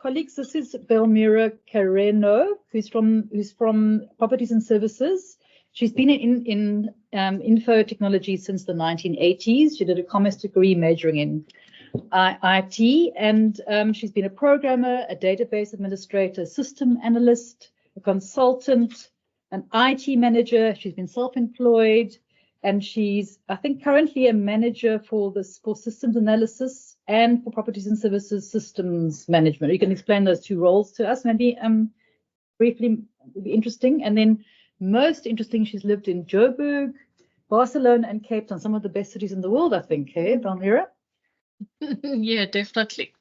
colleagues. This is Belmira Carreno, who's from Properties and Services. She's been in info technology since the 1980s. She did a commerce degree majoring in IT, and she's been a programmer, a database administrator, system analyst, a consultant, an IT manager. She's been self-employed, and she's, I think, currently a manager for systems analysis and for properties and services systems management. You can explain those two roles to us, maybe briefly, would be interesting. And then most interesting, she's lived in Joburg, Barcelona, and Cape Town, some of the best cities in the world, I think, hey, Belmira? Yeah, definitely.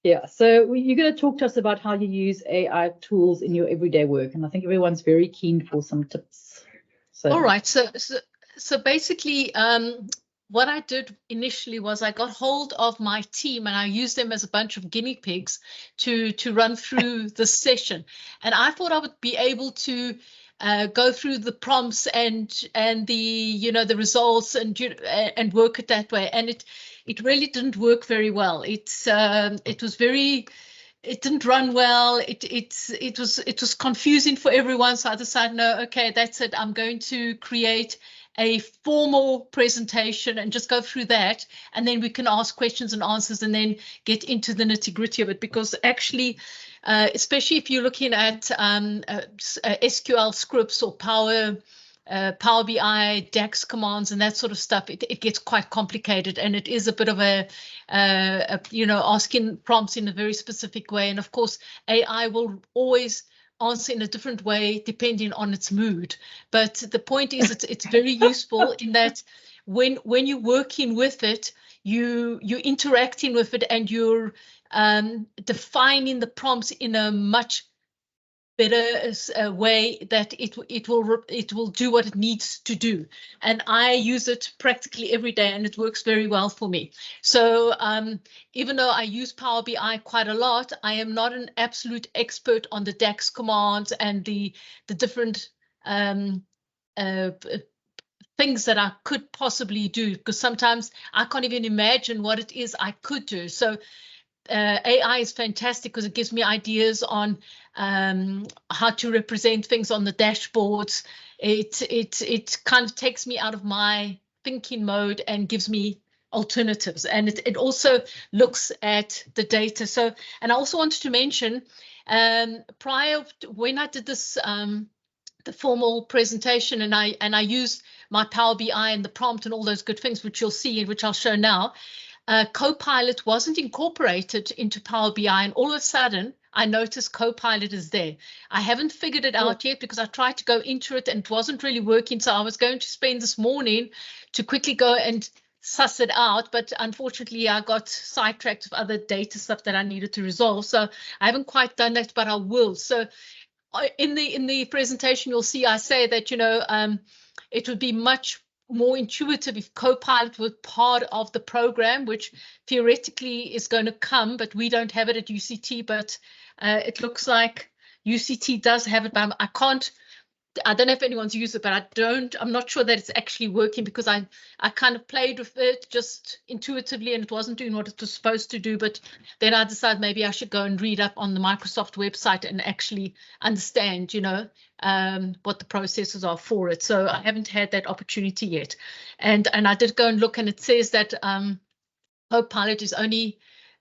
Yeah, so you're going to talk to us about how you use AI tools in your everyday work, and I think everyone's very keen for some tips. So. All right, so basically, what I did initially was I got hold of my team and I used them as a bunch of guinea pigs to run through the session, and I thought I would be able to go through the prompts and the the results and work it that way, and it really didn't work very well. It didn't run well. It was confusing for everyone. So I decided, no, okay, that's it. I'm going to create a formal presentation and just go through that, and then we can ask questions and answers and then get into the nitty-gritty of it, because actually, especially if you're looking at SQL scripts or Power BI, DAX commands and that sort of stuff, it gets quite complicated, and it is a bit of a asking prompts in a very specific way. And of course, AI will always answer in a different way depending on its mood. But the point is, it's very useful in that when you're working with it, you're interacting with it, and you're defining the prompts in a much better way that it will do what it needs to do. And I use it practically every day, and it works very well for me. So even though I use Power BI quite a lot, I am not an absolute expert on the DAX commands and the different things that I could possibly do, because sometimes I can't even imagine what it is I could do. So AI is fantastic because it gives me ideas on how to represent things on the dashboards. It kind of takes me out of my thinking mode and gives me alternatives, and it also looks at the data. So, and I also wanted to mention, prior to when I did this the formal presentation, and I used my Power BI and the prompt and all those good things, which you'll see and which I'll show now. Copilot wasn't incorporated into Power BI, and all of a sudden I noticed Copilot is there. I haven't figured it out yet because I tried to go into it and it wasn't really working. So I was going to spend this morning to quickly go and suss it out, but unfortunately I got sidetracked with other data stuff that I needed to resolve. So I haven't quite done that, but I will. So in the presentation, you'll see I say that it would be much more intuitive if Copilot were part of the program, which theoretically is going to come, but we don't have it at UCT. But it looks like UCT does have it, but I don't know if anyone's used it, but I'm not sure that it's actually working, because I kind of played with it just intuitively and it wasn't doing what it was supposed to do. But then I decided maybe I should go and read up on the Microsoft website and actually understand, what the processes are for it. So I haven't had that opportunity yet. And I did go and look, and it says that Copilot is only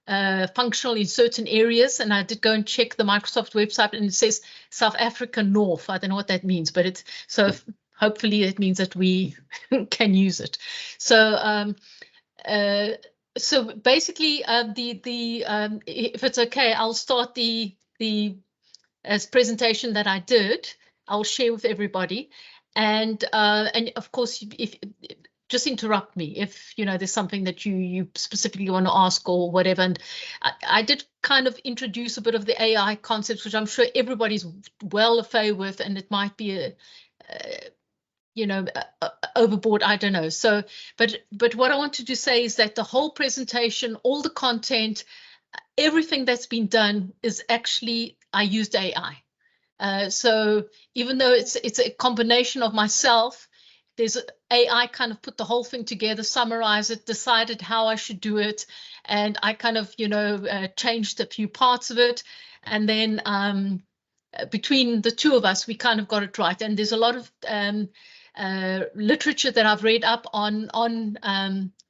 functional in certain areas, and I did go and check the Microsoft website, and it says South Africa North. I don't know what that means, but hopefully it means that we can use it. So so basically, if it's okay, I'll start the presentation that I did. I'll share with everybody, and of course, if just interrupt me if there's something that you specifically want to ask or whatever. And I did kind of introduce a bit of the AI concepts, which I'm sure everybody's well familiar with, and it might be overboard, I don't know. So but what I wanted to say is that the whole presentation, all the content, everything that's been done is actually, I used AI. So even though it's a combination of myself, there's AI kind of put the whole thing together, summarized it, decided how I should do it, and I kind of, changed a few parts of it, and then between the two of us, we kind of got it right. And there's a lot of literature that I've read up on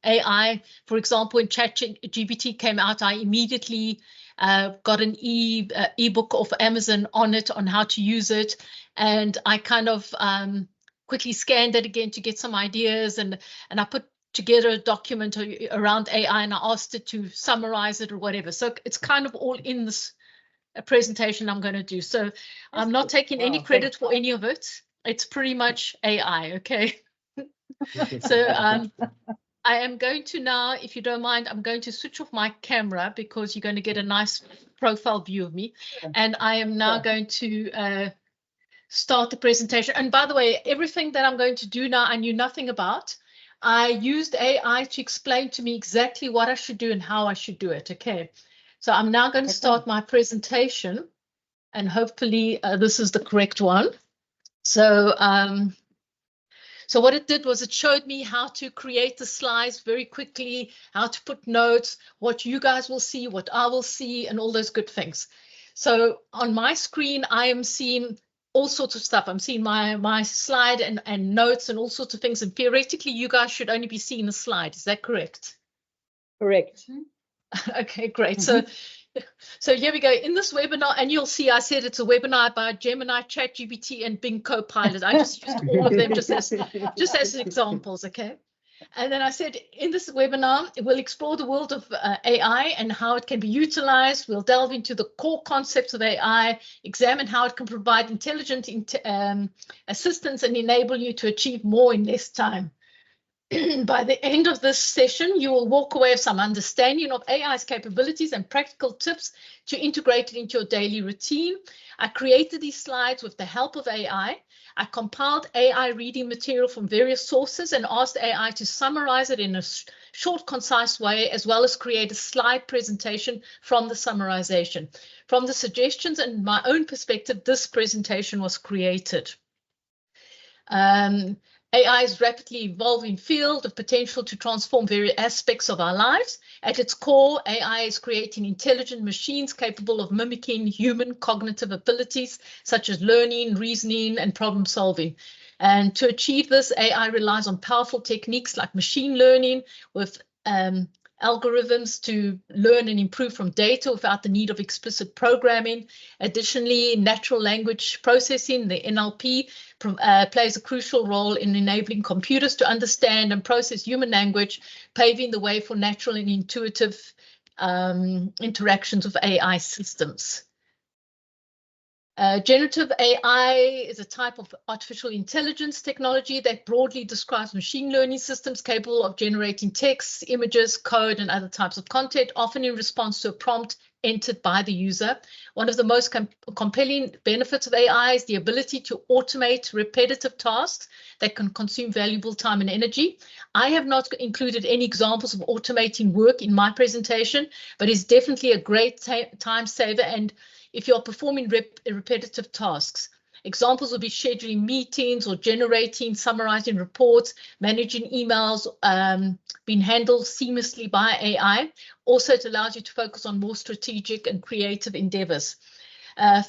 AI. For example, when ChatGPT came out, I immediately got an ebook off Amazon on it, on how to use it, and I kind of quickly scanned it again to get some ideas, and I put together a document around AI, and I asked it to summarize it or whatever. So it's kind of all in this presentation I'm going to do. So I'm not taking any credit for any of it. It's pretty much AI, okay? So I am going to now, if you don't mind, I'm going to switch off my camera because you're going to get a nice profile view of me. And I am now going to start the presentation. And by the way, everything that I'm going to do now, I knew nothing about. I used AI to explain to me exactly what I should do and how I should do it, okay? So I'm now going to start my presentation, and hopefully this is the correct one. So, so what it did was it showed me how to create the slides very quickly, how to put notes, what you guys will see, what I will see, and all those good things. So on my screen, I am seeing all sorts of stuff. I'm seeing my slide and notes and all sorts of things. And theoretically, you guys should only be seeing the slide. Is that correct? Correct. Okay, great. So here we go. In this webinar, and you'll see I said it's a webinar by Gemini, ChatGPT, and Bing Copilot. I just used all of them just as examples, okay? And then I said, in this webinar, we'll explore the world of AI and how it can be utilized. We'll delve into the core concepts of AI, examine how it can provide intelligent assistance and enable you to achieve more in less time. By the end of this session, you will walk away with some understanding of AI's capabilities and practical tips to integrate it into your daily routine. I created these slides with the help of AI. I compiled AI reading material from various sources and asked AI to summarize it in a short, concise way, as well as create a slide presentation from the summarization. From the suggestions and my own perspective, this presentation was created. AI's rapidly evolving field of potential to transform various aspects of our lives. At its core, AI is creating intelligent machines capable of mimicking human cognitive abilities, such as learning, reasoning, and problem solving. And to achieve this, AI relies on powerful techniques like machine learning with algorithms to learn and improve from data without the need of explicit programming. Additionally, natural language processing, the NLP, plays a crucial role in enabling computers to understand and process human language, paving the way for natural and intuitive interactions with AI systems. Generative AI is a type of artificial intelligence technology that broadly describes machine learning systems capable of generating text, images, code, and other types of content, often in response to a prompt entered by the user. One of the most compelling benefits of AI is the ability to automate repetitive tasks that can consume valuable time and energy. I have not included any examples of automating work in my presentation, but it's definitely a great time saver. And if you're performing repetitive tasks, examples will be scheduling meetings or generating, summarizing reports, managing emails, being handled seamlessly by AI. Also, it allows you to focus on more strategic and creative endeavors.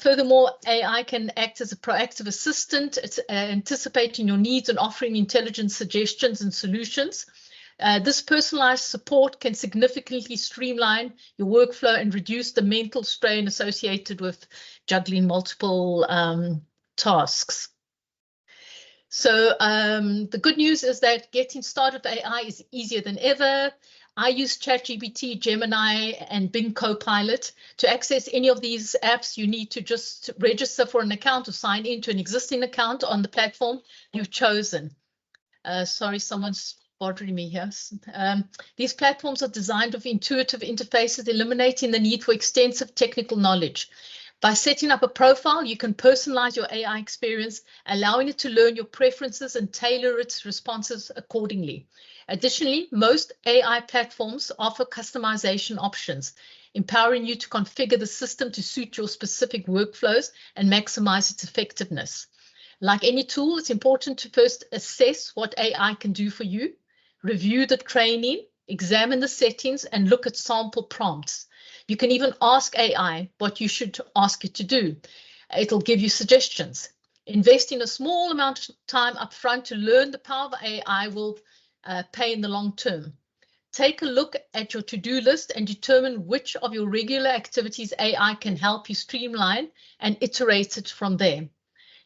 Furthermore, AI can act as a proactive assistant, anticipating your needs and offering intelligent suggestions and solutions. This personalized support can significantly streamline your workflow and reduce the mental strain associated with juggling multiple tasks. So the good news is that getting started with AI is easier than ever. I use ChatGPT, Gemini, and Bing Copilot. To access any of these apps, you need to just register for an account or sign into an existing account on the platform you've chosen. Sorry, someone's bothering me here. These platforms are designed with intuitive interfaces, eliminating the need for extensive technical knowledge. By setting up a profile, you can personalize your AI experience, allowing it to learn your preferences and tailor its responses accordingly. Additionally, most AI platforms offer customization options, empowering you to configure the system to suit your specific workflows and maximize its effectiveness. Like any tool, it's important to first assess what AI can do for you, review the training, examine the settings, and look at sample prompts. You can even ask AI what you should ask it to do. It'll give you suggestions. Invest in a small amount of time upfront to learn the power of AI will pay in the long term. Take a look at your to-do list and determine which of your regular activities AI can help you streamline and iterate it from there.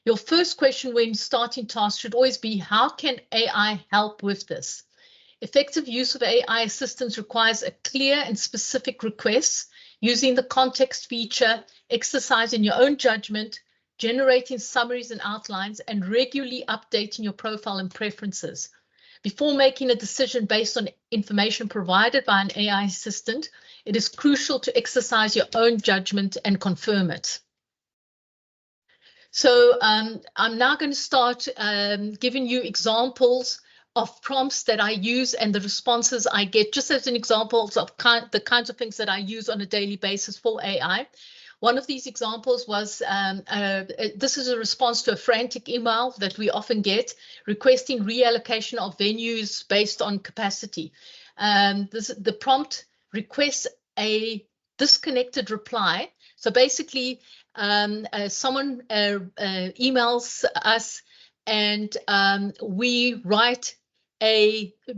Your first question when starting tasks should always be, how can AI help with this? Effective use of AI assistance requires a clear and specific request, using the context feature, exercising your own judgment, generating summaries and outlines, and regularly updating your profile and preferences. Before making a decision based on information provided by an AI assistant, it is crucial to exercise your own judgment and confirm it. So I'm now going to start giving you examples of prompts that I use and the responses I get, just as an examples of the kinds of things that I use on a daily basis for AI. One of these examples was, this is a response to a frantic email that we often get, requesting reallocation of venues based on capacity. The prompt requests a disconnected reply. So basically, someone emails us and we write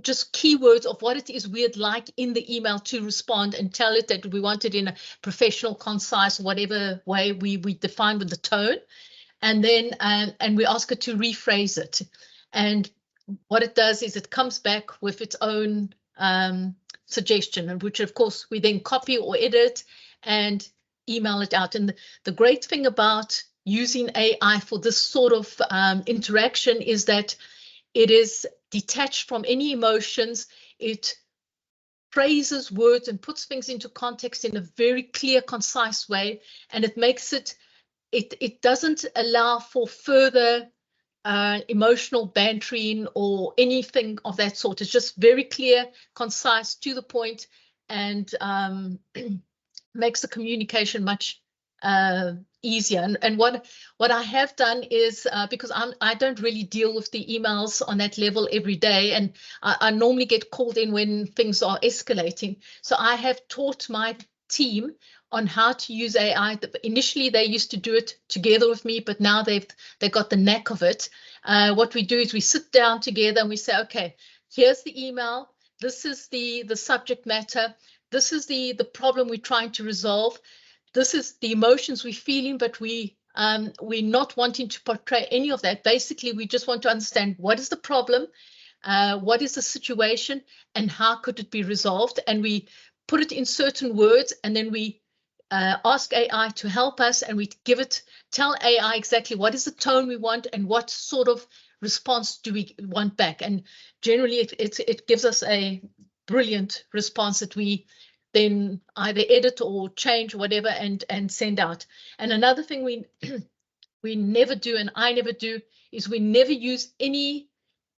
just keywords of what it is we'd like in the email to respond, and tell it that we want it in a professional, concise, whatever way we define with the tone, and then and we ask it to rephrase it. And what it does is it comes back with its own suggestion, and which of course we then copy or edit and email it out. And the great thing about using AI for this sort of interaction is that it is detached from any emotions. It phrases words and puts things into context in a very clear, concise way, and it makes it doesn't allow for further emotional bantering or anything of that sort. It's just very clear, concise, to the point, and makes the communication much easier. And what I have done is, because I don't really deal with the emails on that level every day, and I normally get called in when things are escalating. So I have taught my team on how to use AI. Initially, they used to do it together with me, but now they've got the knack of it. What we do is we sit down together and we say, okay, here's the email. This is the subject matter. This is the problem we're trying to resolve. This is the emotions we're feeling, but we're not wanting to portray any of that. Basically, we just want to understand what is the problem, what is the situation, and how could it be resolved. And we put it in certain words, and then we ask AI to help us, and we tell AI exactly what is the tone we want and what sort of response do we want back. And generally, it gives us a brilliant response that we then either edit or change, whatever, and send out. And another thing we never do, and I never do, is we never use any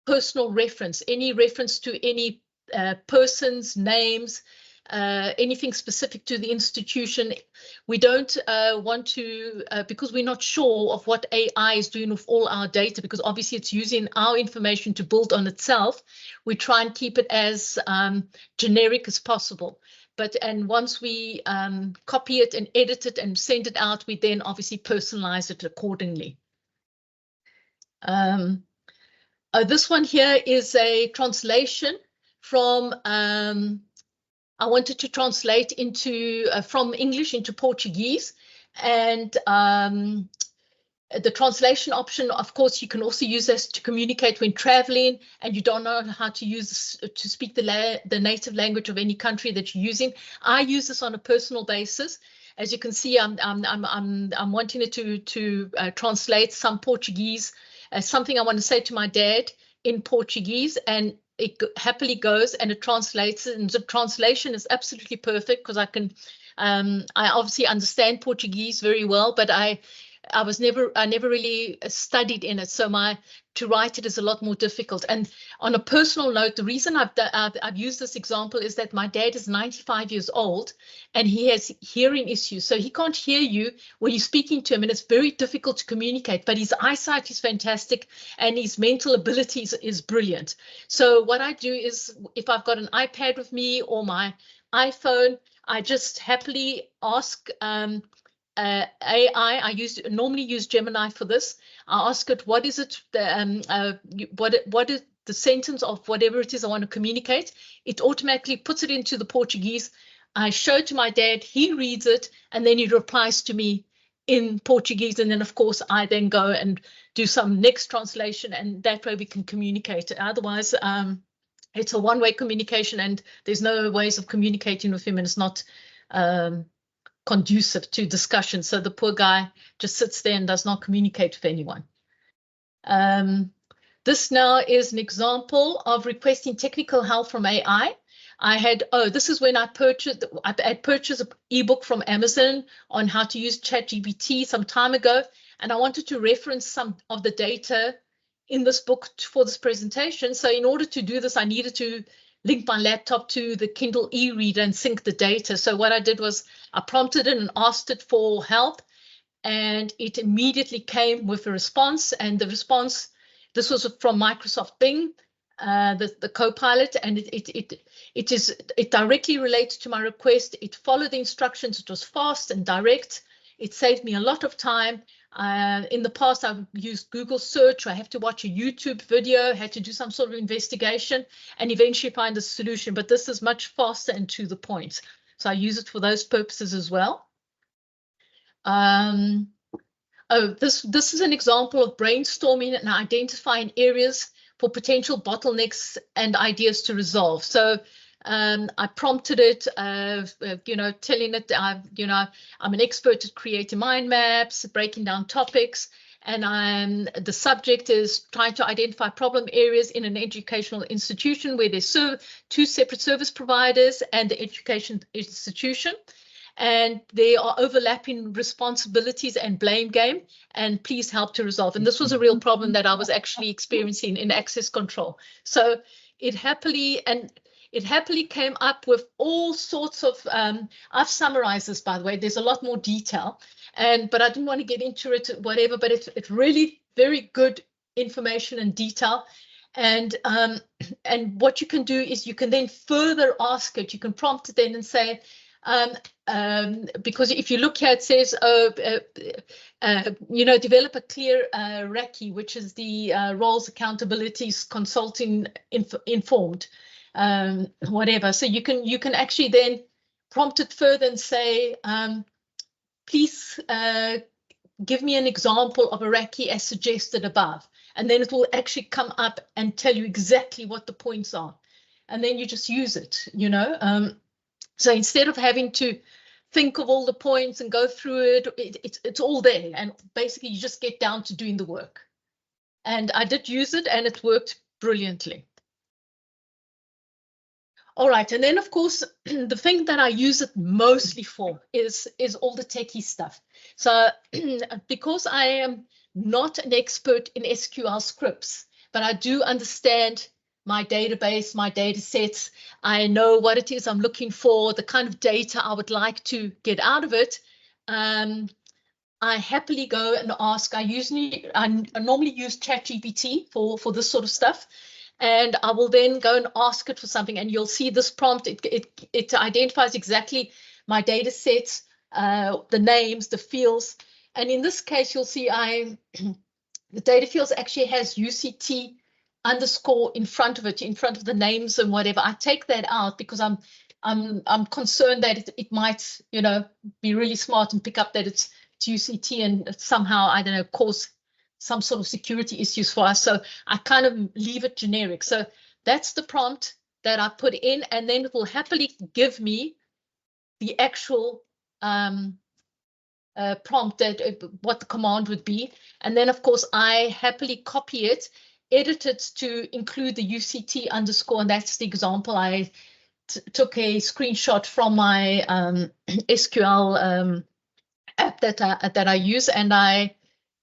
personal reference, any reference to any person's names, anything specific to the institution. We don't want to, because we're not sure of what AI is doing with all our data, because obviously it's using our information to build on itself. We try and keep it as generic as possible. And once we copy it and edit it and send it out, we then obviously personalize it accordingly. This one here is a translation from, I wanted to translate from English into Portuguese, and the translation option, of course, you can also use this to communicate when traveling and you don't know how to speak the native language of any country that you're using. I use this on a personal basis. As you can see, I'm wanting it to translate some Portuguese, something I want to say to my dad in Portuguese, and it happily goes and it translates it. And the translation is absolutely perfect because I obviously understand Portuguese very well, but I never really studied in it. So to write it is a lot more difficult. And on a personal note, the reason I've used this example is that my dad is 95 years old and he has hearing issues. So he can't hear you when you're speaking to him, and it's very difficult to communicate, but his eyesight is fantastic and his mental abilities is brilliant. So what I do is, if I've got an iPad with me or my iPhone, I just happily ask AI. I normally use Gemini for this. I ask it, what is it, what is the sentence of whatever it is I want to communicate. It automatically puts it into the Portuguese. I show it to my dad, he reads it, and then he replies to me in Portuguese. And then, of course, I then go and do some next translation, and that way we can communicate. Otherwise, it's a one-way communication, and there's no ways of communicating with him, and it's not conducive to discussion. So the poor guy just sits there and does not communicate with anyone. This now is an example of requesting technical help from AI. This is when I purchased an ebook from Amazon on how to use ChatGPT some time ago, and I wanted to reference some of the data in this book for this presentation. So in order to do this, I needed to link my laptop to the Kindle e-reader and sync the data. So what I did was I prompted it and asked it for help, and it immediately came with a response. And the response, this was from Microsoft Bing, the Copilot, and it directly relates to my request. It followed the instructions. It was fast and direct. It saved me a lot of time. In the past, I've used Google search. I have to watch a YouTube video, had to do some sort of investigation, and eventually find a solution. But this is much faster and to the point. So I use it for those purposes as well. This is an example of brainstorming and identifying areas for potential bottlenecks and ideas to resolve. So I prompted it, telling it, I'm an expert at creating mind maps, breaking down topics, and the subject is trying to identify problem areas in an educational institution where there's two separate service providers and the education institution. And there are overlapping responsibilities and blame game, and please help to resolve. And this was a real problem that I was actually experiencing in access control. So it happily came up with all sorts of, I've summarized this, by the way, there's a lot more detail, but I didn't want to get into it, whatever, but it's really very good information and detail. And what you can do is you can then further ask it, you can prompt it then and say, because if you look here, it says, develop a clear RACI, which is the roles, accountabilities, consulting, informed, whatever. So you can actually then prompt it further and say, please give me an example of a RACI as suggested above. And then it will actually come up and tell you exactly what the points are. And then you just use it, So instead of having to think of all the points and go through it, it's all there. And basically, you just get down to doing the work. And I did use it, and it worked brilliantly. All right. And then, of course, the thing that I use it mostly for is all the techie stuff. So because I am not an expert in SQL scripts, but I do understand my database, my data sets. I know what it is I'm looking for, the kind of data I would like to get out of it. I happily go and ask. I normally use ChatGPT for this sort of stuff. And I will then go and ask it for something. And you'll see this prompt, it identifies exactly my data sets, the names, the fields. And in this case, you'll see the data fields actually has UCT underscore in front of it, in front of the names and whatever. I take that out because I'm concerned that it might, be really smart and pick up that it's UCT and somehow, I don't know, cause some sort of security issues for us. So I kind of leave it generic. So that's the prompt that I put in, and then it will happily give me the actual prompt, what the command would be. And then, of course, I happily copy it, edit it to include the UCT underscore, and that's the example. I took a screenshot from my SQL app that I use, and I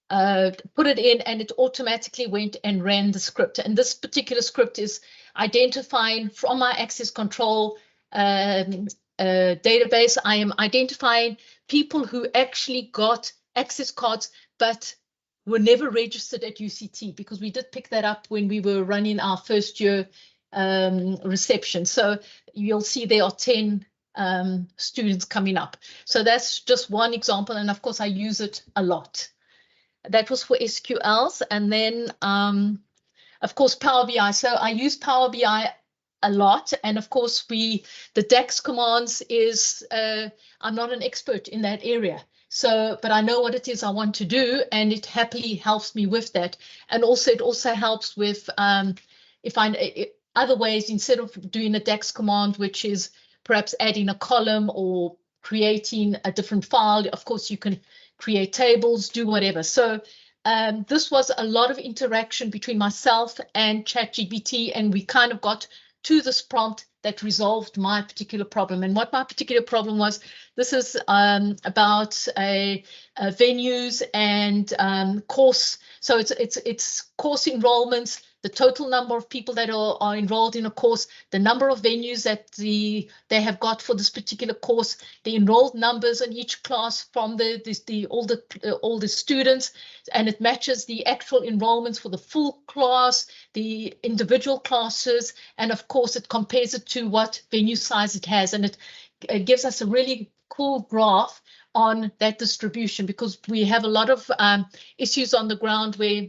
put it in, and it automatically went and ran the script. And this particular script is identifying from my access control database. I am identifying people who actually got access cards but were never registered at UCT, because we did pick that up when we were running our first year reception. So you'll see there are 10 students coming up. So that's just one example, and of course I use it a lot. That was for SQLs. And then of course Power BI. So I use Power BI a lot, and of course the DAX commands is I'm not an expert in that area, so but I know what it is I want to do, and it happily helps me with that. And also it also helps with if I other ways, instead of doing a DAX command, which is perhaps adding a column or creating a different file. Of course you can create tables, do whatever. So this was a lot of interaction between myself and ChatGPT, and we kind of got to this prompt that resolved my particular problem. And what my particular problem was, this is about venues and course. So it's course enrollments, the total number of people that are enrolled in a course, the number of venues that they have got for this particular course, the enrolled numbers in each class from all the students, and it matches the actual enrollments for the full class, the individual classes, and of course it compares it to what venue size it has, and it gives us a really cool graph on that distribution, because we have a lot of issues on the ground where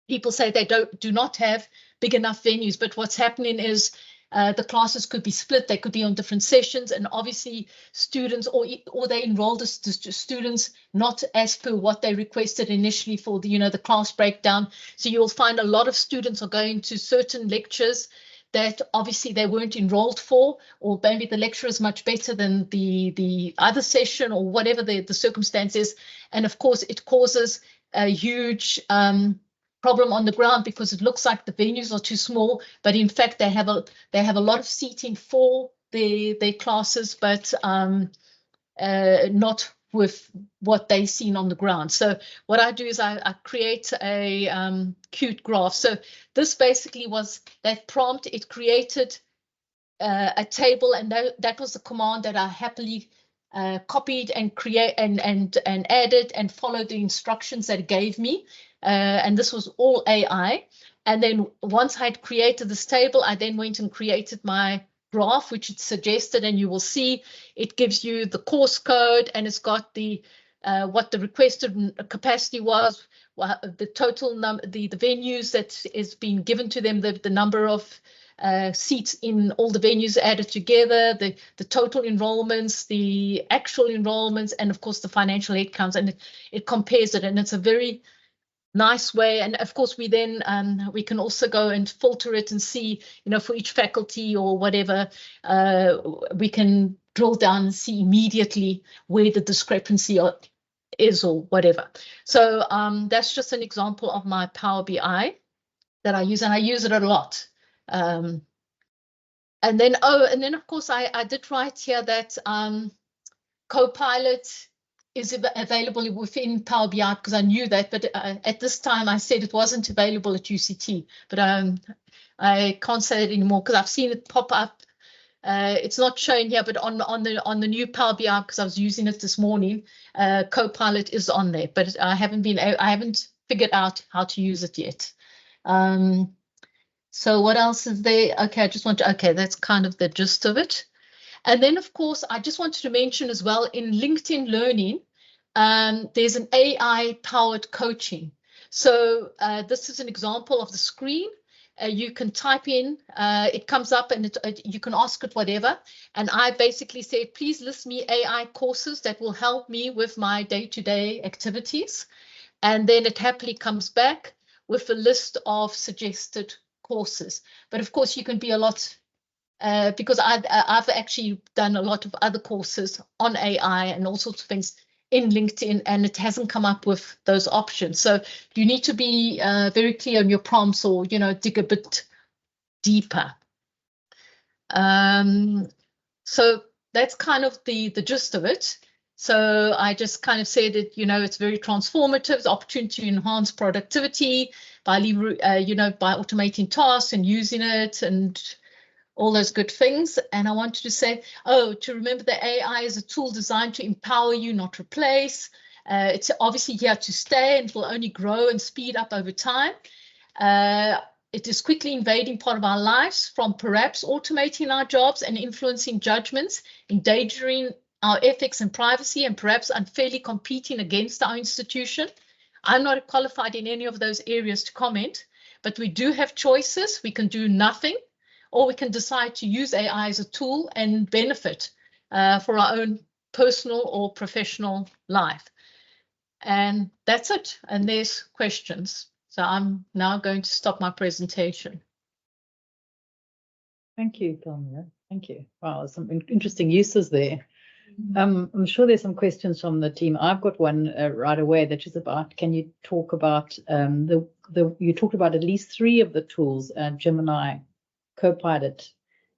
people say they do not have big enough venues, but what's happening is the classes could be split, they could be on different sessions, and obviously students or they enrolled as students not as per what they requested initially for the class breakdown. So you'll find a lot of students are going to certain lectures that obviously they weren't enrolled for, or maybe the lecture is much better than the other session, or whatever the circumstance is. And of course it causes a huge problem on the ground, because it looks like the venues are too small, but in fact they have a lot of seating for their classes, but not with what they've seen on the ground. So what I do is I create a cute graph. So this basically was that prompt. It created a table, and that was the command that I happily copied and create and added and followed the instructions that it gave me. And this was all AI. And then once I'd created this table, I then went and created my graph, which it suggested, and you will see it gives you the course code, and it's got the what the requested capacity was, the total number, the venues that is being given to them, the number of seats in all the venues added together, the total enrollments, the actual enrollments, and of course the financial aid counts, and it compares it, and it's a very nice way. And of course we then we can also go and filter it and see, for each faculty or whatever, we can drill down and see immediately where the discrepancy is or whatever. So that's just an example of my Power BI that I use, and I use it a lot. And then of course I did write here that Copilot is available within Power BI, because I knew that, but at this time I said it wasn't available at UCT, but I can't say it anymore because I've seen it pop up. It's not shown here, but on the new Power BI, because I was using it this morning, Copilot is on there, but I haven't figured out how to use it yet. So what else is there? Okay, that's kind of the gist of it. And then, of course, I just wanted to mention as well, in LinkedIn Learning, there's an AI-powered coaching. So this is an example of the screen. You can type in, it comes up, and you can ask it whatever. And I basically said, please list me AI courses that will help me with my day-to-day activities. And then it happily comes back with a list of suggested courses. But of course, you can be a lot, because I've actually done a lot of other courses on AI and all sorts of things in LinkedIn, and it hasn't come up with those options. So you need to be very clear on your prompts, or dig a bit deeper. So that's kind of the gist of it. So I just kind of said that, it's very transformative, the opportunity to enhance productivity by, by automating tasks and using it and all those good things. And I wanted to say, to remember that AI is a tool designed to empower you, not replace. It's obviously here to stay and will only grow and speed up over time. It is quickly invading part of our lives, from perhaps automating our jobs and influencing judgments, endangering our ethics and privacy, and perhaps unfairly competing against our institution. I'm not qualified in any of those areas to comment, but we do have choices. We can do nothing, or we can decide to use AI as a tool and benefit for our own personal or professional life. And that's it. And there's questions. So I'm now going to stop my presentation. Thank you, Palmyra. Thank you. Wow, some interesting uses there. I'm sure there's some questions from the team. I've got one right away, that is about, can you talk about you talked about at least 3 of the tools, Gemini, Copilot,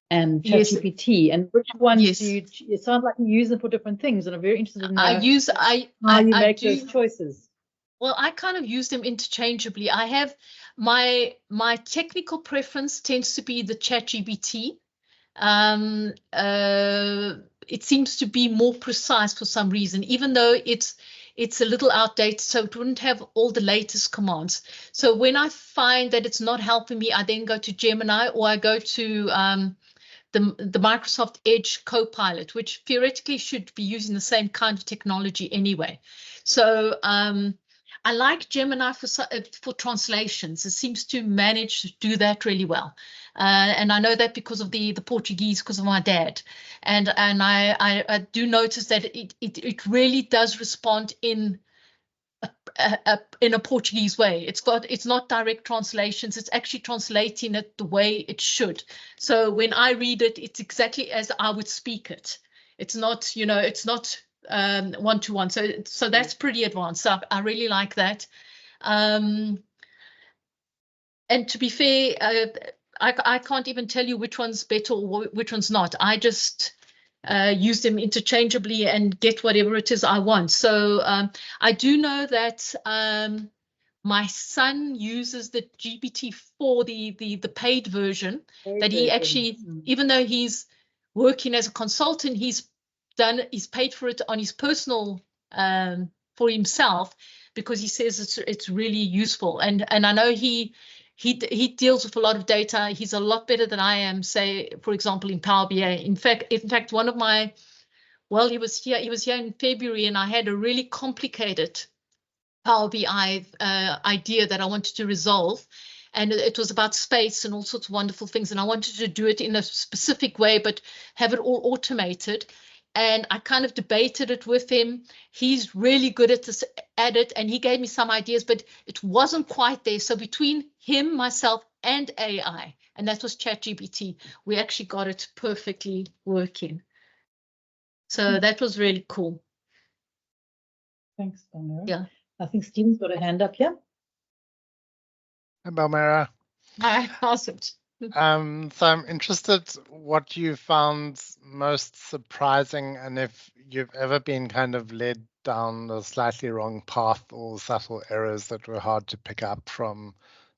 and ChatGPT, and which ones do you? It sounds like you use them for different things, and I'm very interested in how you make those choices. Well, I kind of use them interchangeably. I have my technical preference tends to be the ChatGPT. It seems to be more precise for some reason, even though it's a little outdated, so it wouldn't have all the latest commands. So when I find that it's not helping me, I then go to Gemini, or I go to the Microsoft Edge Copilot, which theoretically should be using the same kind of technology anyway. So I like Gemini for translations. It seems to manage to do that really well. And I know that because of the Portuguese, because of my dad. And I do notice that it really does respond in a Portuguese way. It's not direct translations. It's actually translating it the way it should. So when I read it, it's exactly as I would speak it. It's not, it's not one-to-one. So that's pretty advanced. So I really like that. And to be fair, I can't even tell you which one's better or which one's not. I just use them interchangeably and get whatever it is I want. So I do know that my son uses the GPT-4, the paid version, that he actually, even though he's working as a consultant, he's paid for it on his personal for himself, because he says it's really useful. And I know he deals with a lot of data. He's a lot better than I am, say, for example, in Power BI. In fact, one of my, he was here in February, and I had a really complicated Power BI idea that I wanted to resolve. And it was about space and all sorts of wonderful things. And I wanted to do it in a specific way, but have it all automated. And I kind of debated it with him. He's really good at it, and he gave me some ideas, but it wasn't quite there. So between him, myself, and AI, and that was ChatGPT, we actually got it perfectly working. So that was really cool. Thanks, Palmyra. Yeah. I think Stephen's got a hand up here. Hi, Palmyra. Hi, awesome. So I'm interested what you found most surprising, and if you've ever been kind of led down a slightly wrong path or subtle errors that were hard to pick up from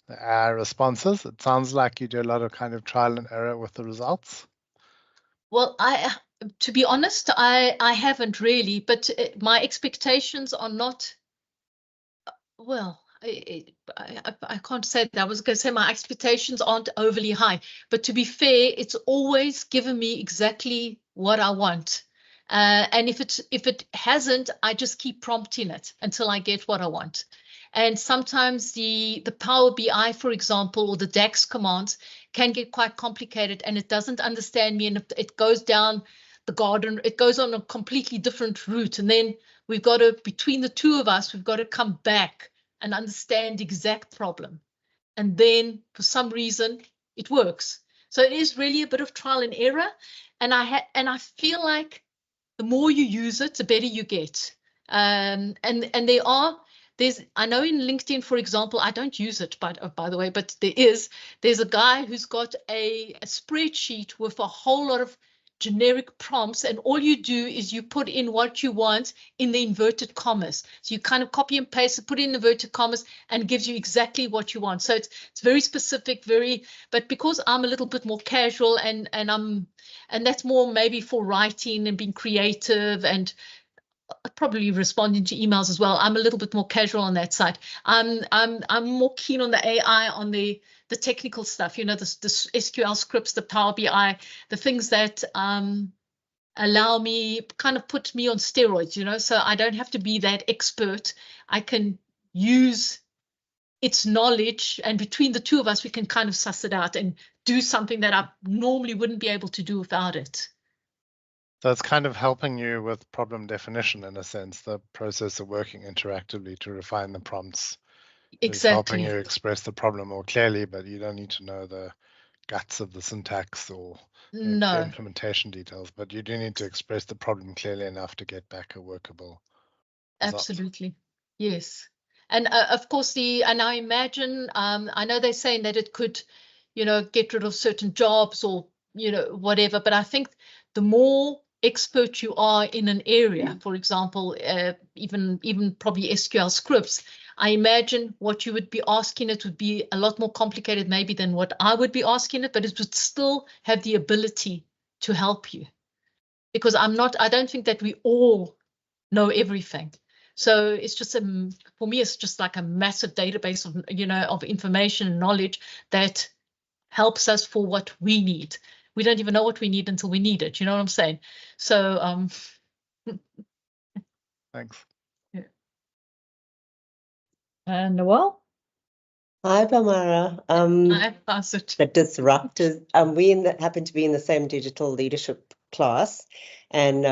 the AI responses. It sounds like you do a lot of kind of trial and error with the results. Well, to be honest, I haven't really, but my expectations are not, well, I can't say that. I was going to say my expectations aren't overly high, but to be fair, it's always given me exactly what I want. And if it hasn't, I just keep prompting it until I get what I want. And sometimes the Power BI, for example, or the DAX commands can get quite complicated, and it doesn't understand me, and it goes down the garden. It goes on a completely different route, and then we've got to, between the two of us, we've got to come back and understand the exact problem. And then for some reason it works. So it is really a bit of trial and error. And I feel like the more you use it, the better you get. And there's, I know in LinkedIn, for example, I don't use it, by the way, but there's a guy who's got a spreadsheet with a whole lot of generic prompts, and all you do is you put in what you want in the inverted commas. So you kind of copy and paste it, put in inverted commas, and gives you exactly what you want. So it's very specific, but because I'm a little bit more casual and that's more maybe for writing and being creative and probably responding to emails as well. I'm a little bit more casual on that side. I'm more keen on the AI, on the technical stuff, the SQL scripts, the Power BI, the things that allow me, kind of put me on steroids, so I don't have to be that expert. I can use its knowledge, and between the two of us, we can kind of suss it out and do something that I normally wouldn't be able to do without it. So it's kind of helping you with problem definition in a sense, the process of working interactively to refine the prompts. Exactly. Is helping you express the problem more clearly, but you don't need to know the guts of the syntax or the implementation details, but you do need to express the problem clearly enough to get back a workable result. Absolutely. Yes. And of course, and I imagine, I know they're saying that it could, get rid of certain jobs or, whatever, but I think the more expert you are in an area, for example, even probably SQL scripts, I imagine what you would be asking it would be a lot more complicated maybe than what I would be asking it, but it would still have the ability to help you. Because I don't think that we all know everything. So it's just for me, it's just like a massive database of, of information and knowledge that helps us for what we need. We don't even know what we need until we need it. You know what I'm saying? So, thanks. Yeah. And Noelle? Hi, Balmara. I pass it. The disruptors. We happen to be in the same digital leadership class, and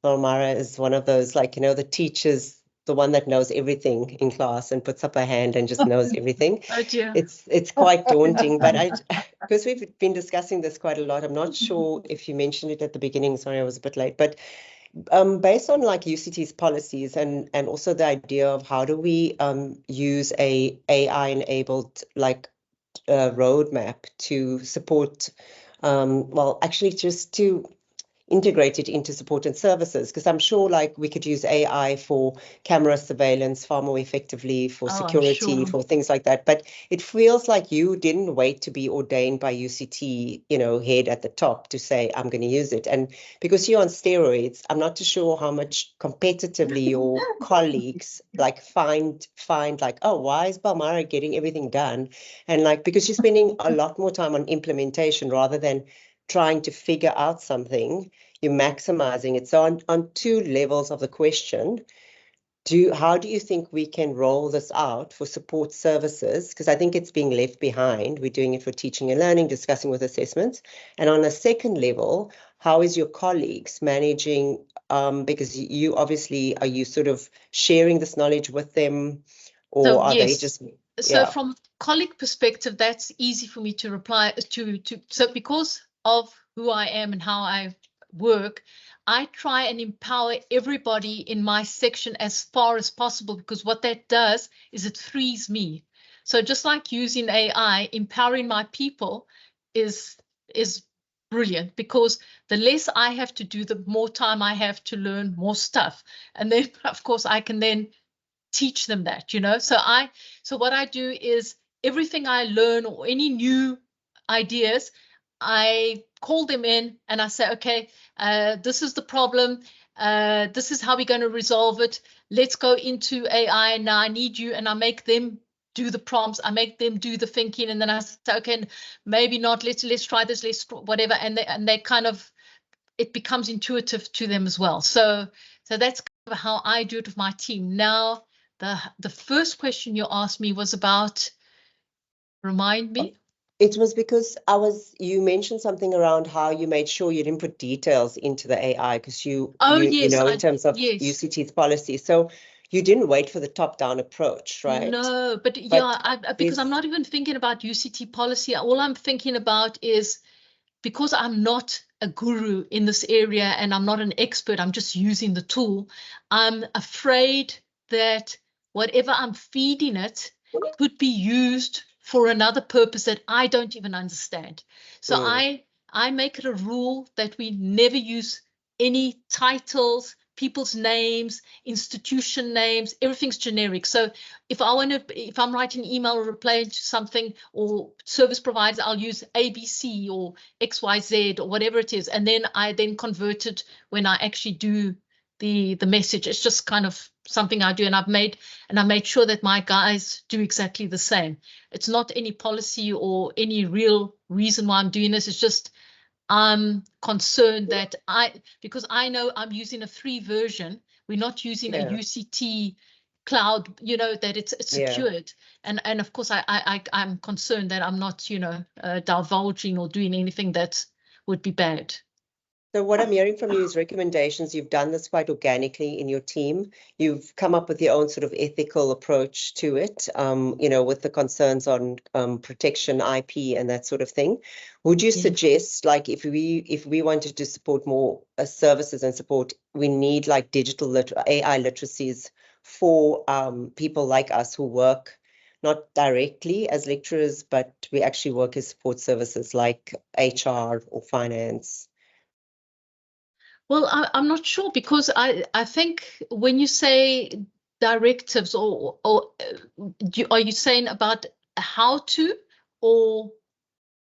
Balmara is one of those, the teachers, the one that knows everything in class and puts up a hand and just knows everything. Oh dear. It's quite daunting, but because we've been discussing this quite a lot, I'm not sure if you mentioned it at the beginning. Sorry, I was a bit late, but based on UCT's policies and also the idea of how do we use a AI-enabled roadmap to support, actually just to integrate it into support and services, because I'm sure we could use AI for camera surveillance far more effectively, for security, for things like that. But it feels like you didn't wait to be ordained by UCT, head at the top to say, I'm going to use it. And because you're on steroids, I'm not too sure how much competitively your colleagues find oh, why is Balmara getting everything done? And because you're spending a lot more time on implementation rather than trying to figure out something, you're maximizing it. So on two levels of the question, how do you think we can roll this out for support services? Because I think it's being left behind. We're doing it for teaching and learning, discussing with assessments. And on a second level, how is your colleagues managing, because you obviously, are you sort of sharing this knowledge with them, or are they just... So from a colleague perspective, that's easy for me to reply to. So because of who I am and how I work, I try and empower everybody in my section as far as possible, because what that does is it frees me. So just like using AI, empowering my people is brilliant, because the less I have to do, the more time I have to learn more stuff. And then, of course, I can then teach them that, So what I do is everything I learn or any new ideas, I call them in and I say, okay, this is the problem. This is how we're going to resolve it. Let's go into AI. Now I need you, and I make them do the prompts. I make them do the thinking, and then I say, okay, maybe not. Let's try this. Let's whatever. And they kind of, it becomes intuitive to them as well. So that's kind of how I do it with my team. Now, the first question you asked me was about, remind me. It was because you mentioned something around how you made sure you didn't put details into the AI, because you in terms of UCT's policy. So you didn't wait for the top-down approach, right? No, but because I'm not even thinking about UCT policy. All I'm thinking about is, because I'm not a guru in this area and I'm not an expert, I'm just using the tool. I'm afraid that whatever I'm feeding it could be used for another purpose that I don't even understand. So I I make it a rule that we never use any titles, people's names, institution names, everything's generic. So if I'm writing an email or replying to something or service providers, I'll use ABC or XYZ or whatever it is. And then I convert it when I actually do the message. It's just kind of something I do, and I've made sure that my guys do exactly the same. It's not any policy or any real reason why I'm doing this. It's just I'm concerned that because I know I'm using a free version. We're not using a UCT cloud, that it's secured. And of course I'm concerned that I'm not, divulging or doing anything that would be bad. So what I'm hearing from you is recommendations. You've done this quite organically in your team. You've come up with your own sort of ethical approach to it, with the concerns on protection, IP, and that sort of thing. Would you suggest, like, if we wanted to support more services and support, we need like digital AI literacies for people like us who work not directly as lecturers, but we actually work as support services like HR or finance? Well, I'm not sure, because I think when you say directives or are you saying about how to, or?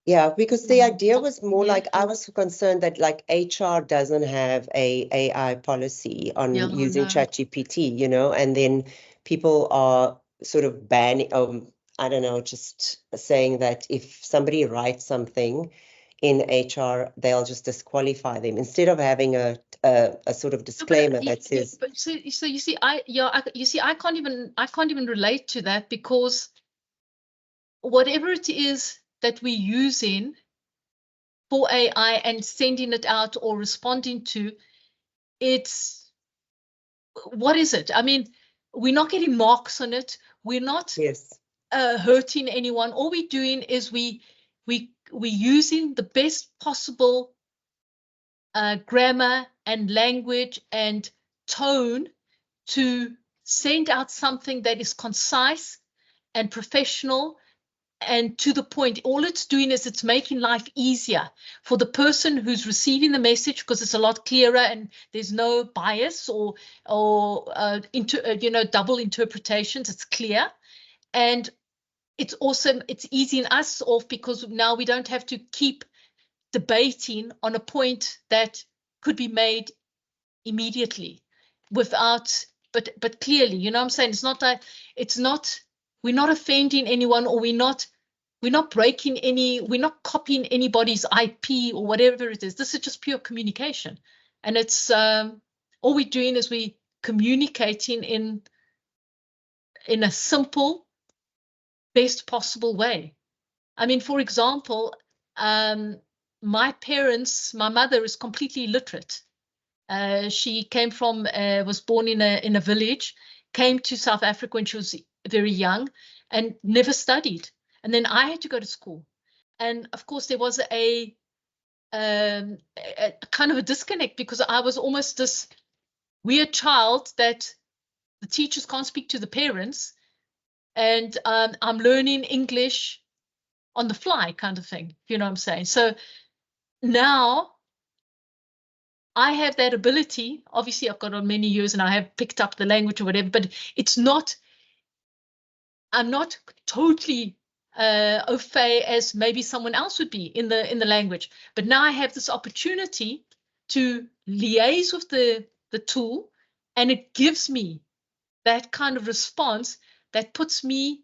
Yeah, because the idea was more like, I was concerned that like HR doesn't have a AI policy on using ChatGPT, and then people are sort of banning, I don't know, just saying that if somebody writes something in HR, they'll just disqualify them instead of having a sort of disclaimer that says. But so you see, I can't even relate to that, because whatever it is that we're using for AI and sending it out or responding to, what is it? I mean, we're not getting marks on it. We're not hurting anyone. All we're doing is we're using the best possible grammar and language and tone to send out something that is concise and professional and to the point. All it's doing is it's making life easier for the person who's receiving the message, because it's a lot clearer and there's no bias or double interpretations. It's clear, and it's awesome. It's easing us off, because now we don't have to keep debating on a point that could be made immediately without, but clearly, what I'm saying? It's not, we're not offending anyone, or we're not breaking we're not copying anybody's IP or whatever it is. This is just pure communication. And it's all we're doing is we communicating in a simple, best possible way. I mean, for example, my mother is completely illiterate. She was born in a village, came to South Africa when she was very young and never studied. And then I had to go to school. And of course, there was a kind of a disconnect, because I was almost this weird child that the teachers can't speak to the parents. And I'm learning English on the fly kind of thing, you know what I'm saying? So now I have that ability. Obviously, I've got on many years and I have picked up the language or whatever, but I'm not totally au fait as maybe someone else would be in the language. But now I have this opportunity to liaise with the tool, and it gives me that kind of response that puts me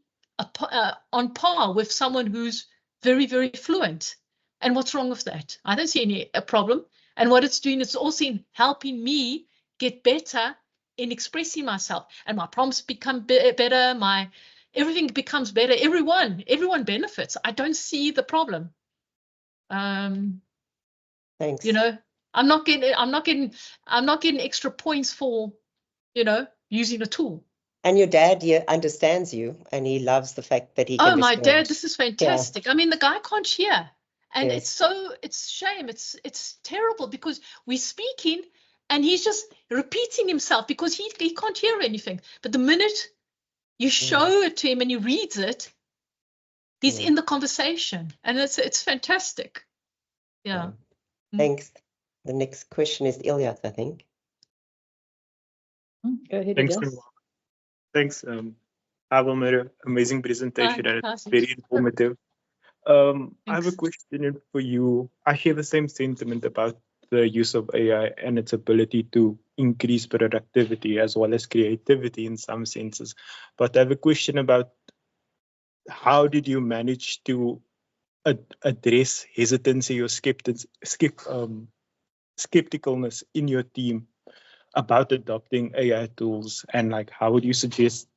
on par with someone who's very, very fluent. And what's wrong with that? I don't see a problem. And what it's doing is also helping me get better in expressing myself, and my prompts become better. Everything becomes better. Everyone benefits. I don't see the problem. Thanks. I'm not getting extra points for, using a tool. And your dad understands you, and he loves the fact that he can. Oh, my dad, this is fantastic. Yeah. I mean, the guy can't hear. And it's shame. It's terrible, because we're speaking and he's just repeating himself because he can't hear anything. But the minute you show it to him and he reads it, he's in the conversation, and it's fantastic. Yeah. Thanks. The next question is Ilyas, I think. Go ahead, Thanks. Elias. Thanks. Hi, Valmira. Amazing presentation. Hi, And hi. it's very informative. I have a Thanks. question for you. I share the same sentiment about the use of AI and its ability to increase productivity as well as creativity in some senses. But I have a question about how did you manage to address hesitancy or skepticalness in your team about adopting AI tools, and like how would you suggest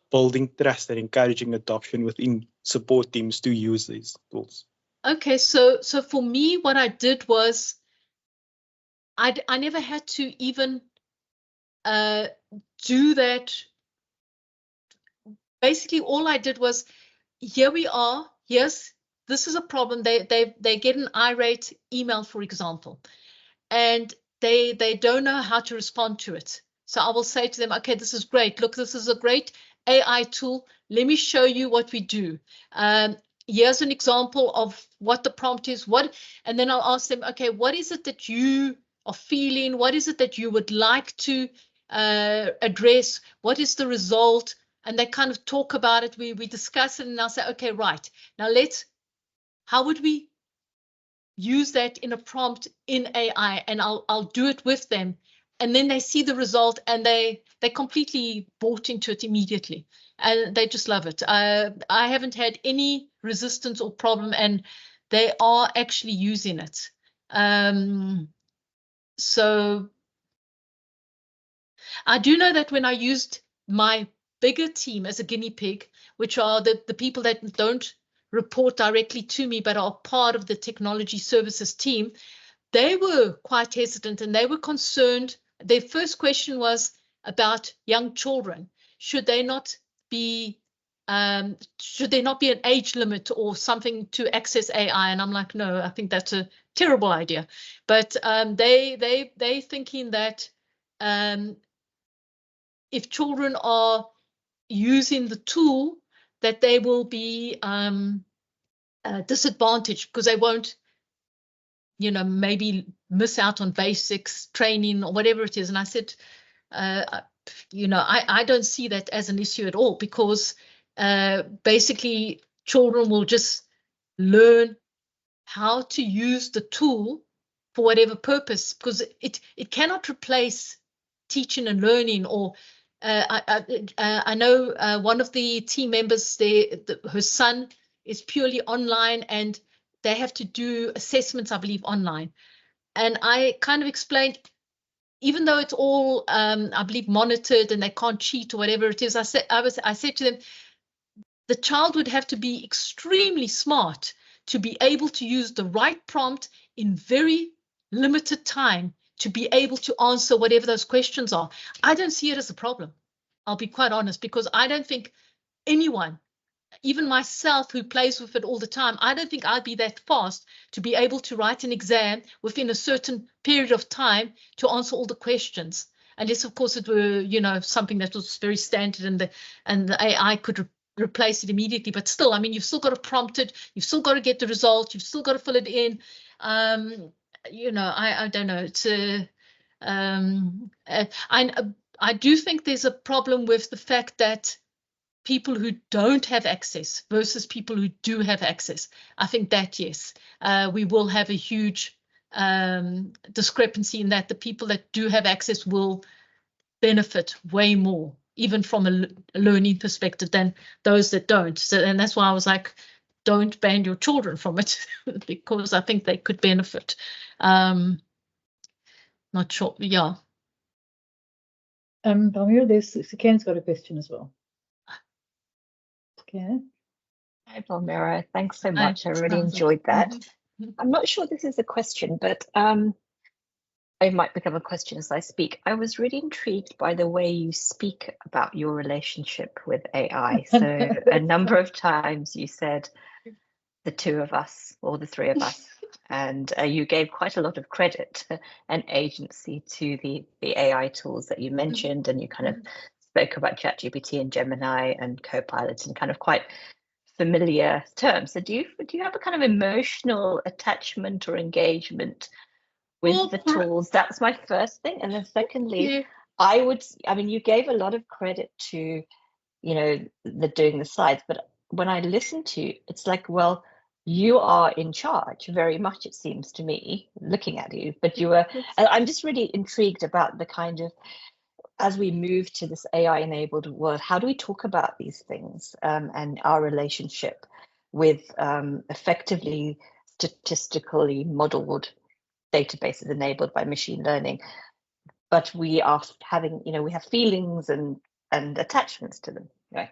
building trust and encouraging adoption within support teams to use these tools? Okay, so for me, what I did was I never had to even do that. Basically, all I did was, here we are. Yes, this is a problem. They get an irate email, for example, and they don't know how to respond to it. So I will say to them, okay, this is great. Look, this is a great AI tool. Let me show you what we do. Here's an example of what the prompt is. And then I'll ask them, okay, what is it that you are feeling? What is it that you would like to address? What is the result? And they kind of talk about it. We discuss it, and I'll say, okay, right. Now how would we use that in a prompt in AI? And I'll do it with them. And then they see the result, and they completely bought into it immediately, and they just love it. I haven't had any resistance or problem, and they are actually using it. So I do know that when I used my bigger team as a guinea pig, which are the people that don't report directly to me but are part of the technology services team, they were quite hesitant and they were concerned. Their first question was about young children. Should there not be an age limit or something to access AI? And I'm like, no, I think that's a terrible idea. But they thinking that if children are using the tool, that they will be disadvantaged because they won't, maybe miss out on basics training or whatever it is. And I said, I don't see that as an issue at all, because basically children will just learn how to use the tool for whatever purpose, because it cannot replace teaching and learning. Or I know one of the team members there, her son is purely online, and they have to do assessments, I believe, online. And I kind of explained, even though it's all, I believe, monitored and they can't cheat or whatever it is, I said to them, the child would have to be extremely smart to be able to use the right prompt in very limited time to be able to answer whatever those questions are. I don't see it as a problem. I'll be quite honest, because I don't think anyone, even myself who plays with it all the time, I don't think I'd be that fast to be able to write an exam within a certain period of time to answer all the questions. Unless, of course, it were, something that was very standard and the AI could replace it immediately. But still, I mean, you've still got to prompt it. You've still got to get the result. You've still got to fill it in. I don't know. It's I do think there's a problem with the fact that people who don't have access versus people who do have access. I think that, yes, we will have a huge discrepancy in that. The people that do have access will benefit way more, even from a learning perspective, than those that don't. So, and that's why I was like, don't ban your children from it, because I think they could benefit. Not sure, yeah. Valmira, Ken's got a question as well. Okay. Hi, Valmira. Thanks so much. I really enjoyed that. I'm not sure this is a question, but it might become a question as I speak. I was really intrigued by the way you speak about your relationship with AI. So a number of times you said the two of us or the three of us, and you gave quite a lot of credit and agency to the AI tools that you mentioned, and you kind of spoke about ChatGPT and Gemini and Copilot in kind of quite familiar term. So do you have a kind of emotional attachment or engagement with the tools? That's my first thing. And then secondly, I mean, you gave a lot of credit to, doing the slides, but when I listen to you, it's like, well, you are in charge very much, it seems to me, looking at you, but I'm just really intrigued about the kind of, as we move to this AI-enabled world, how do we talk about these things and our relationship with effectively statistically modeled databases enabled by machine learning? But we are having, we have feelings and attachments to them, right?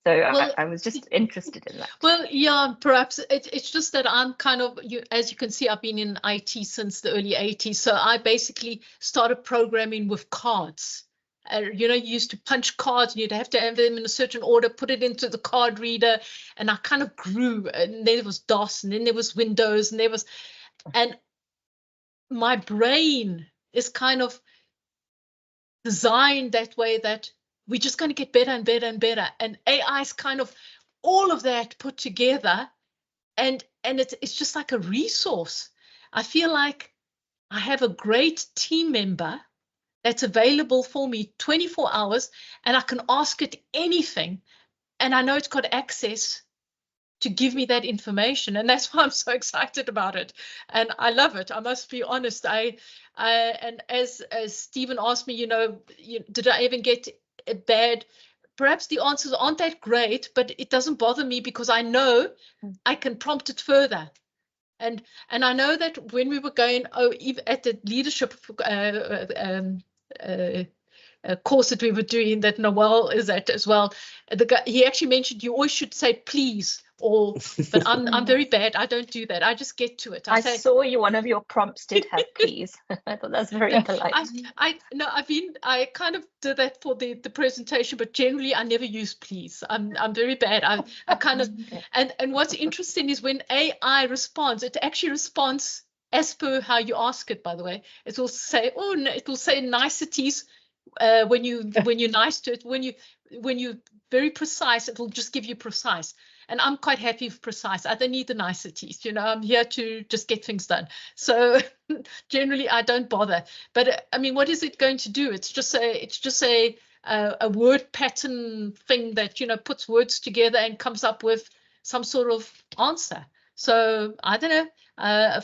So well, I was just interested in that. Well, yeah, perhaps it's just that I'm kind of, as you can see, I've been in IT since the early 80s. So I basically started programming with cards. You used to punch cards and you'd have to have them in a certain order, put it into the card reader. And I kind of grew, and there was DOS, and then there was Windows, and my brain is kind of designed that way that we're just going to get better and better and better. And AI is kind of all of that put together. And it's just like a resource. I feel like I have a great team member that's available for me 24 hours, and I can ask it anything. And I know it's got access to give me that information. And that's why I'm so excited about it. And I love it. I must be honest. And as Stephen asked me, did I even get a bad? Perhaps the answers aren't that great, but it doesn't bother me because I know I can prompt it further. And I know that when we were going at the leadership course that we were doing, that Noel is at as well, he actually mentioned you always should say please, but I'm very bad. I don't do that. I just get to it. I saw you, one of your prompts did have please. I thought that's very polite. I kind of did that for the presentation, but generally I never use please. I'm very bad. I kind of and what's interesting is when AI responds, it actually responds as per how you ask it. By the way, it will say it will say niceties. When you're nice to it, when you're very precise, it will just give you precise. And I'm quite happy with precise. I don't need the niceties. I'm here to just get things done. So generally, I don't bother. But I mean, what is it going to do? It's just a word pattern thing that puts words together and comes up with some sort of answer. So I don't know.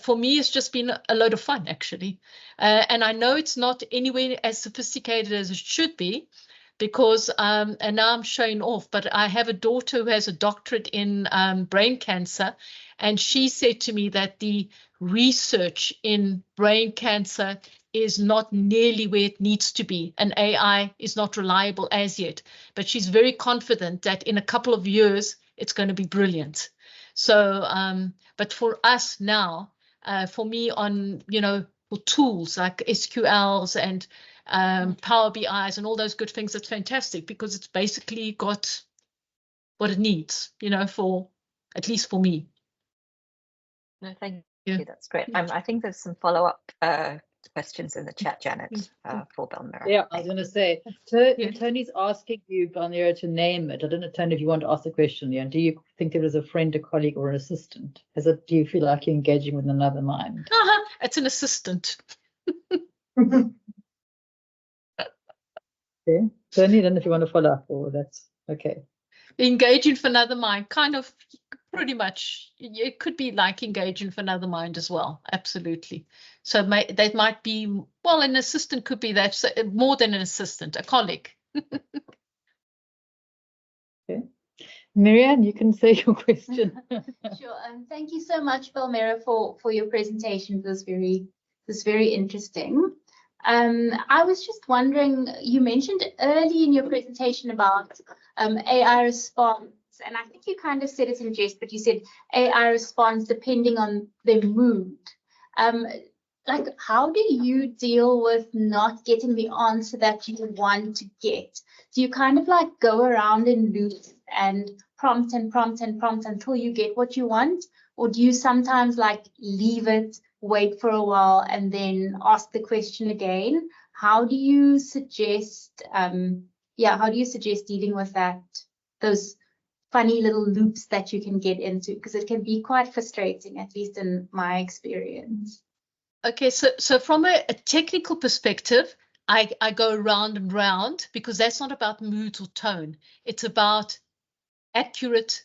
For me, it's just been a load of fun, actually. And I know it's not anywhere as sophisticated as it should be, because, and now I'm showing off, but I have a daughter who has a doctorate in brain cancer. And she said to me that the research in brain cancer is not nearly where it needs to be. And AI is not reliable as yet. But she's very confident that in a couple of years, it's going to be brilliant. So, but for us now, for me on, for tools like SQLs and Power BIs and all those good things, it's fantastic because it's basically got what it needs, for, at least for me. No, thank you. That's great. I think there's some follow-up questions in the chat, Janet, for Belmira. Yeah, I was going to say, Tony's asking you, Belmira, to name it. I don't know, Tony, if you want to ask the question. Yeah, do you think there is a friend, a colleague, or an assistant? Do you feel like you're engaging with another mind? It's an assistant. Okay, Tony, I don't know if you want to follow up, or that's okay. Engaging for another mind, kind of, pretty much. It could be like engaging for another mind as well. Absolutely. So that might be, well, an assistant could be that, so more than an assistant, a colleague. Okay. Miriam, you can say your question. Sure. Thank you so much, Belmira, for your presentation. It was very interesting. I was just wondering, you mentioned early in your presentation about AI response, and I think you kind of said it in jest, but you said AI responds depending on their mood. Like, how do you deal with not getting the answer that you want to get? Do you kind of like go around in loops and prompt and prompt and prompt until you get what you want? Or do you sometimes like leave it, wait for a while, and then ask the question again? How do you suggest, how do you suggest dealing with that, those funny little loops that you can get into, because it can be quite frustrating, at least in my experience. Okay, so from a technical perspective, I go round and round, because that's not about mood or tone. It's about accurate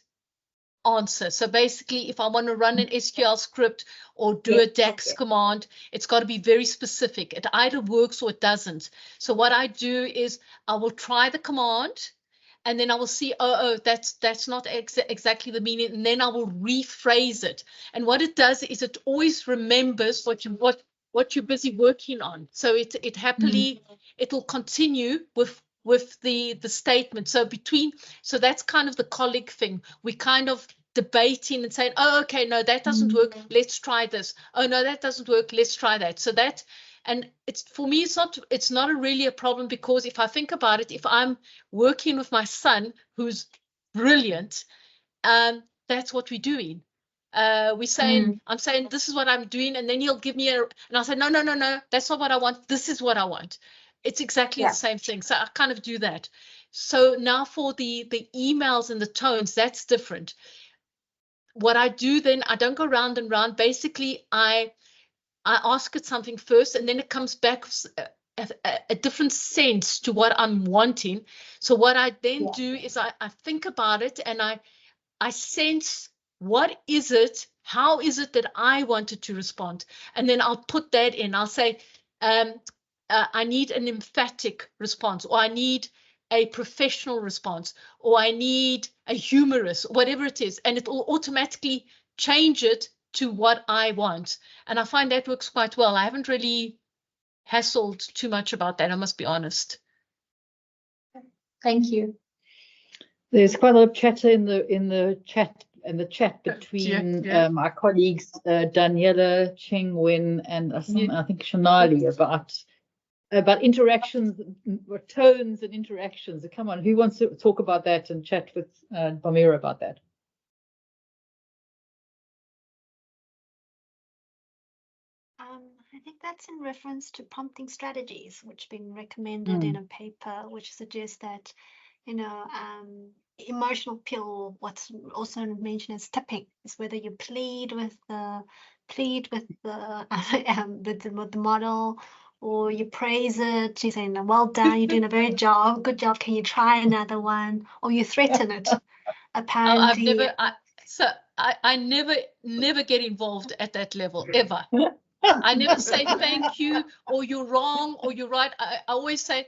answer. So basically, if I want to run an SQL script or do a DAX command, it's got to be very specific. It either works or it doesn't. So what I do is I will try the command, and then I will see, that's not exactly the meaning, and then I will rephrase it. And what it does is it always remembers what you're busy working on. So it happily, it'll continue with the statement. So that's kind of the colleague thing. We kind of debating and saying, oh, okay, no, that doesn't work, let's try this. Oh no, that doesn't work, let's try that. So that, and it's, for me, it's not really a problem, because if I think about it, if I'm working with my son who's brilliant, that's what we're doing. We're saying, I'm saying, this is what I'm doing, and then he'll give me and I'll say, no, that's not what I want, this is what I want. It's exactly the same thing. So I kind of do that. So now for the emails and the tones, that's different. What I do then, I don't go round and round. Basically, I ask it something first, and then it comes back a different sense to what I'm wanting. So what I then do is I think about it, and I sense, what is it? How is it that I wanted to respond? And then I'll put that in. I'll say, I need an emphatic response, or I need a professional response, or I need a humorous, whatever it is, and it will automatically change it to what I want. And I find that works quite well. I haven't really hassled too much about that, I must be honest. Thank you. There's quite a lot of chatter in the chat between my colleagues Daniela, Cheng Wen, and I think Shonali about interactions, tones and interactions. Come on, who wants to talk about that and chat with Palmira about that? I think that's in reference to prompting strategies, which have been recommended in a paper, which suggests that, emotional appeal, what's also mentioned as tipping, is whether you plead with the model, or you praise it, you're saying, well done, you're doing a good job, can you try another one? Or you threaten it. Apparently. I never get involved at that level, ever. I never say thank you, or you're wrong, or you're right. I always say,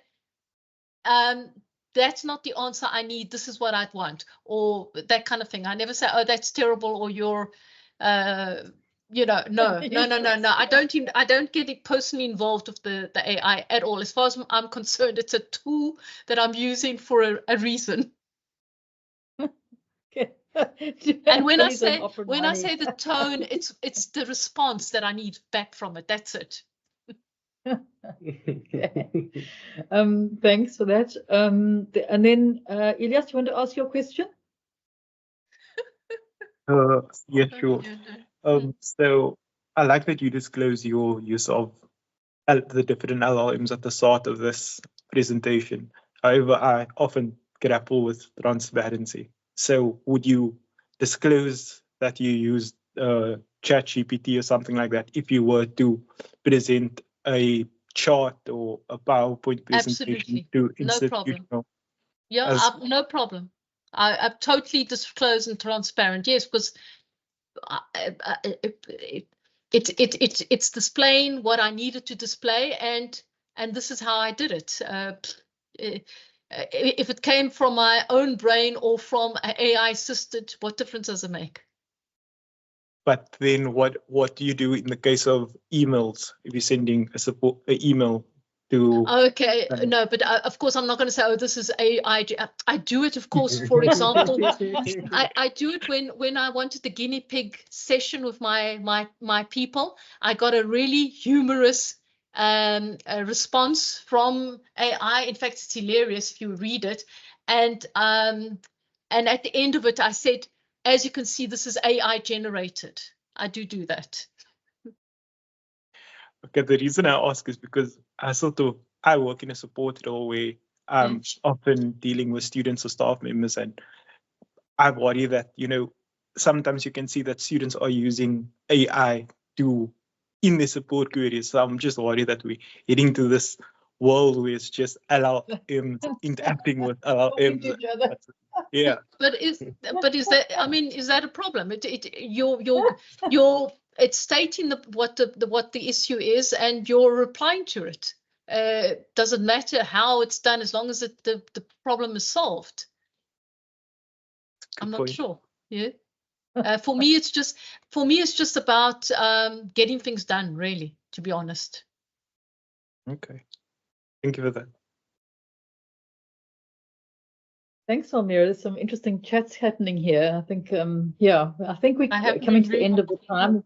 that's not the answer I need, this is what I'd want, or that kind of thing. I never say, oh, that's terrible, or you're no. I don't get it personally involved with the AI at all. As far as I'm concerned, it's a tool that I'm using for a reason. Okay. And when I say the tone, it's the response that I need back from it. That's it. Okay. Thanks for that. And then Elias, you want to ask your question? Yeah, sure. So I like that you disclose your use of the different LLMs at the start of this presentation. However, I often grapple with transparency. So would you disclose that you used ChatGPT or something like that if you were to present a chart or a PowerPoint presentation to institutional? No problem. I'm totally disclosed and transparent. Yes, because it's displaying what I needed to display, and this is how I did it. If it came from my own brain or from an AI assisted, what difference does it make? But then what do you do in the case of emails? If you're sending an email to... Okay, no, but of course I'm not going to say, oh, this is AI. I do it, of course, for example, I do it when I wanted the guinea pig session with my people. I got a really humorous a response from AI. In fact, it's hilarious if you read it. And at the end of it, I said, as you can see, this is AI generated. I do that. Okay, the reason I ask is because I work in a support role where I'm often dealing with students or staff members, and I worry that, sometimes you can see that students are using AI in their support queries. So I'm just worried that we're heading to this world where it's just LLMs interacting with LLMs. Yeah. But is that, I mean, is that a problem? It's stating what the issue is, and you're replying to it. Doesn't matter how it's done as long as the problem is solved. I'm not sure. Yeah. For me, it's just about getting things done, really, to be honest. Okay. Thank you for that. Thanks, Almira. There's some interesting chats happening here. I think, I think we're coming to the end of the time.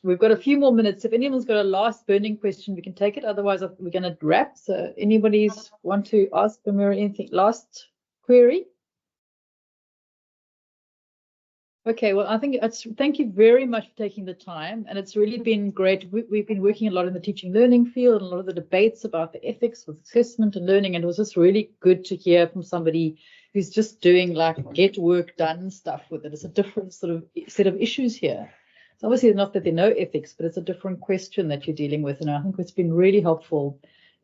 We've got a few more minutes. If anyone's got a last burning question, we can take it. Otherwise, we're going to wrap. So anybody's want to ask Almira anything? Last query? Okay, well, I think thank you very much for taking the time, and it's really been great. We've been working a lot in the teaching learning field, and a lot of the debates about the ethics with assessment and learning, and it was just really good to hear from somebody who's just doing like get work done stuff with it. It's a different sort of set of issues here. It's obviously not that there are no ethics, but it's a different question that you're dealing with, and I think it's been really helpful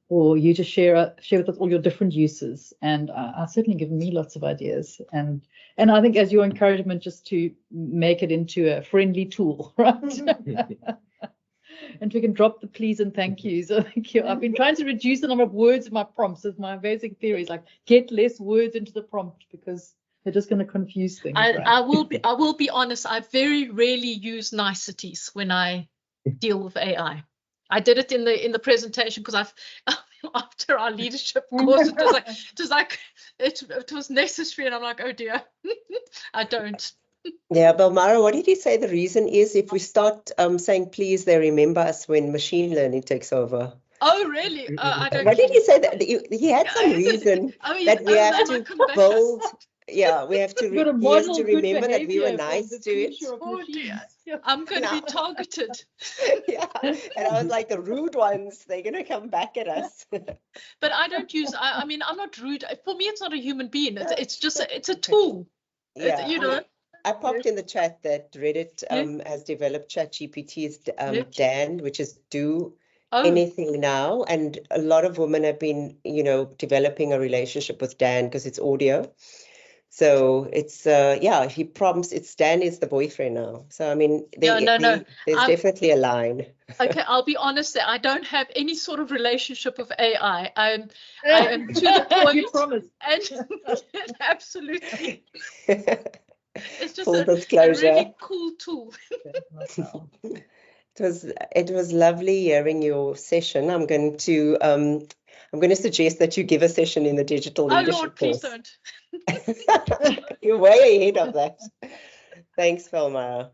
for you to share with us all your different uses, and certainly given me lots of ideas, and I think as your encouragement just to make it into a friendly tool, right? And we can drop the please and thank yous. Thank you. I've been trying to reduce the number of words in my prompts. As my basic theory is like get less words into the prompt because they're just going to confuse things. I will be honest. I very rarely use niceties when I deal with AI. I did it in the presentation because after our leadership course it was necessary, and I'm like, oh dear, I don't. Yeah, Belmara, what did you say the reason is if we start saying please, they remember us when machine learning takes over? Oh really? I don't. What did you say that he had some reason that we have to build? Yeah, we have to remember that we were nice to it. Oh dear. I'm going to be targeted. Yeah, and I was like, the rude ones, they're going to come back at us. But I don't use, I mean, I'm not rude. For me, it's not a human being. It's just, it's a tool. Yeah. I popped in the chat that Reddit has developed ChatGPT's Dan, which is do anything now. And a lot of women have been, developing a relationship with Dan because it's audio. So it's, he prompts, Dan is the boyfriend now. So, I mean, there's definitely a line. Okay, I'll be honest that I don't have any sort of relationship with AI. I am to the point. You promised. And absolutely. It's just Full a really cool tool. It was lovely hearing your session. I'm going to suggest that you give a session in the digital leadership Lord, please course. don't. You're way ahead of that. Thanks, Belmara.